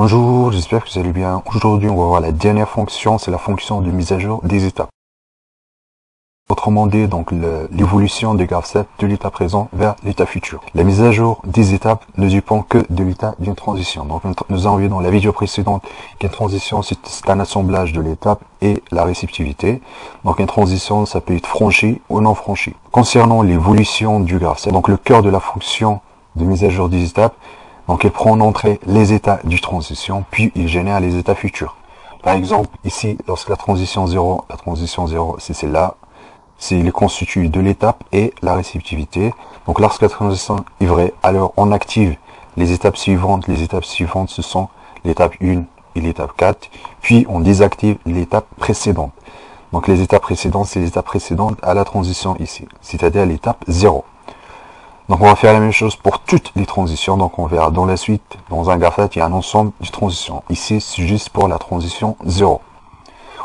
Bonjour, j'espère que vous allez bien. Aujourd'hui, on va voir la dernière fonction, c'est la fonction de mise à jour des étapes. Autrement dit, donc l'évolution du graphe 7 de l'état présent vers l'état futur. La mise à jour des étapes ne dépend que de l'état d'une transition. Donc nous avons vu dans la vidéo précédente qu'une transition, c'est un assemblage de l'étape et la réceptivité. Donc une transition, ça peut être franchie ou non franchie. Concernant l'évolution du graphe 7, donc le cœur de la fonction de mise à jour des étapes, donc il prend en entrée les états du transition, puis il génère les états futurs. Par exemple, ici, lorsque la transition 0, c'est celle-là, il est constitué de l'étape et la réceptivité. Donc lorsque la transition est vraie, alors on active les étapes suivantes. Les étapes suivantes, ce sont l'étape 1 et l'étape 4, puis on désactive l'étape précédente. Donc les étapes précédentes, c'est les étapes précédentes à la transition ici, c'est-à-dire l'étape 0. Donc on va faire la même chose pour toutes les transitions. Donc on verra dans la suite, dans un graphe, il y a un ensemble de transitions. Ici, c'est juste pour la transition 0.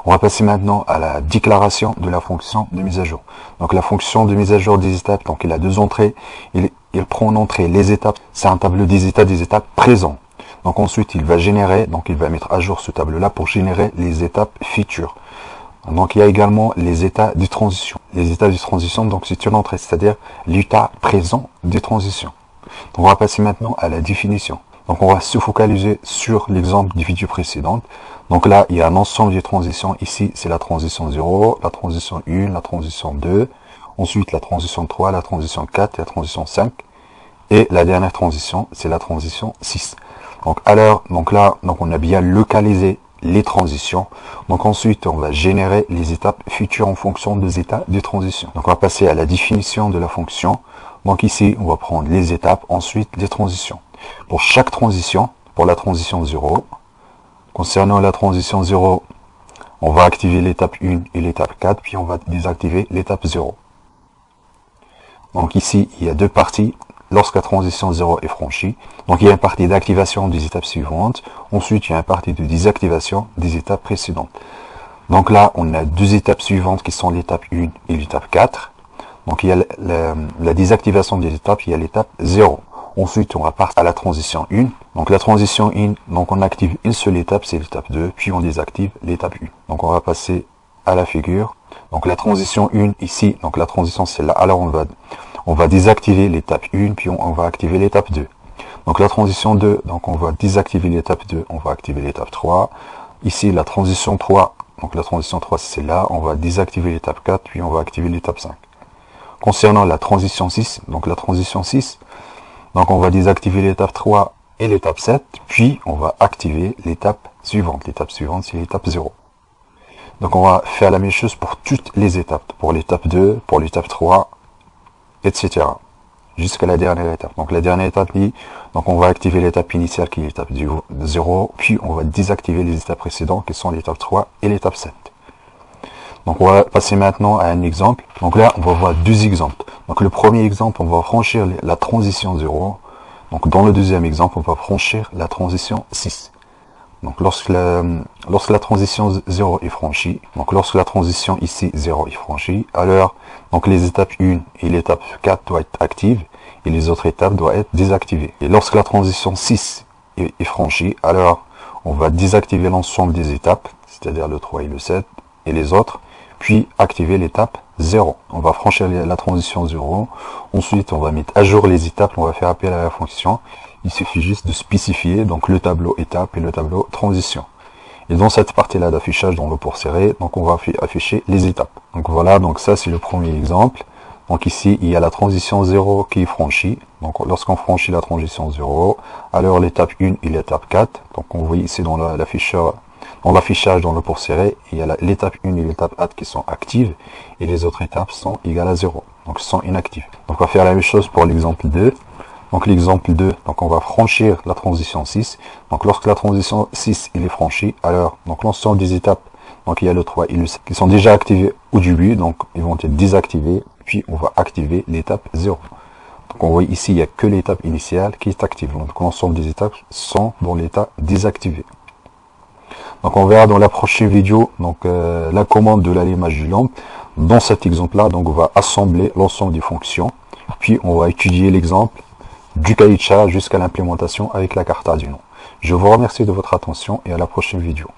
On va passer maintenant à la déclaration de la fonction de mise à jour. Donc la fonction de mise à jour des étapes, donc il a deux entrées. Il prend en entrée les étapes. C'est un tableau des étapes présents. Donc ensuite, il va générer, donc il va mettre à jour ce tableau-là pour générer les étapes futures. Donc il y a également les états de transition. Les états de transition, donc c'est une entrée, c'est-à-dire l'état présent des transitions. Donc on va passer maintenant à la définition. Donc on va se focaliser sur l'exemple des vidéos précédentes. Donc là, il y a un ensemble de transitions. Ici, c'est la transition 0, la transition 1, la transition 2, ensuite la transition 3, la transition 4, la transition 5. Et la dernière transition, c'est la transition 6. Donc on a bien localisé les transitions. Donc ensuite, on va générer les étapes futures en fonction des états de transition. Donc on va passer à la définition de la fonction. Donc ici, on va prendre les étapes, ensuite les transitions. Pour chaque transition, pour la transition 0, concernant la transition 0, on va activer l'étape 1 et l'étape 4, puis on va désactiver l'étape 0. Donc ici, il y a deux parties. Lorsque la transition 0 est franchie, donc il y a une partie d'activation des étapes suivantes, ensuite il y a une partie de désactivation des étapes précédentes. Donc là, on a deux étapes suivantes qui sont l'étape 1 et l'étape 4. Donc il y a la désactivation des étapes, il y a l'étape 0. Ensuite, on va partir à la transition 1. Donc la transition 1, donc on active une seule étape, c'est l'étape 2, puis on désactive l'étape 1. Donc on va passer à la figure. Donc la transition 1 ici, donc la transition c'est là. Alors on va désactiver l'étape 1, puis on va activer l'étape 2. Donc la transition 2, donc on va désactiver l'étape 2, on va activer l'étape 3. Ici la transition 3, donc la transition 3 c'est là, on va désactiver l'étape 4, puis on va activer l'étape 5. Concernant la transition 6, donc la transition 6, donc on va désactiver l'étape 3 et l'étape 7, puis on va activer l'étape suivante. L'étape suivante c'est l'étape 0. Donc on va faire la même chose pour toutes les étapes, pour l'étape 2, pour l'étape 3, etc. Jusqu'à la dernière étape. Donc la dernière étape, donc on va activer l'étape initiale qui est l'étape 0, puis on va désactiver les étapes précédentes qui sont l'étape 3 et l'étape 7. Donc on va passer maintenant à un exemple. Donc là, on va voir deux exemples. Donc le premier exemple, on va franchir la transition 0. Donc dans le deuxième exemple, on va franchir la transition 6. Donc lorsque la transition 0 est franchie, donc lorsque la transition ici 0 est franchie, alors donc les étapes 1 et l'étape 4 doivent être actives et les autres étapes doivent être désactivées. Et lorsque la transition 6 est franchie, alors on va désactiver l'ensemble des étapes, c'est-à-dire le 3 et le 7 et les autres, puis activer l'étape 0. On va franchir la transition 0, ensuite on va mettre à jour les étapes, on va faire appel à la fonction. Il suffit juste de spécifier donc le tableau étape et le tableau transition. Et dans cette partie-là d'affichage dans le pour serré, donc on va afficher les étapes. Donc voilà, donc ça c'est le premier exemple. Donc ici, il y a la transition 0 qui est franchie. Donc lorsqu'on franchit la transition 0, alors l'étape 1 et l'étape 4. Donc on voit ici dans l'affichage, dans le pour serré, il y a l'étape 1 et l'étape 4 qui sont actives et les autres étapes sont égales à 0. Donc sont inactives. Donc on va faire la même chose pour l'exemple 2. Donc l'exemple 2, donc on va franchir la transition 6. Donc lorsque la transition 6 est franchie, alors donc l'ensemble des étapes, donc il y a le 3 et le 7 qui sont déjà activés au début, donc ils vont être désactivés, puis on va activer l'étape 0. Donc on voit ici, il n'y a que l'étape initiale qui est active. Donc l'ensemble des étapes sont dans l'état désactivé. Donc on verra dans la prochaine vidéo donc la commande de l'allumage du lampe. Dans cet exemple-là, donc on va assembler l'ensemble des fonctions, puis on va étudier l'exemple du cahier de charge jusqu'à l'implémentation avec la carte Arduino. Je vous remercie de votre attention et à la prochaine vidéo.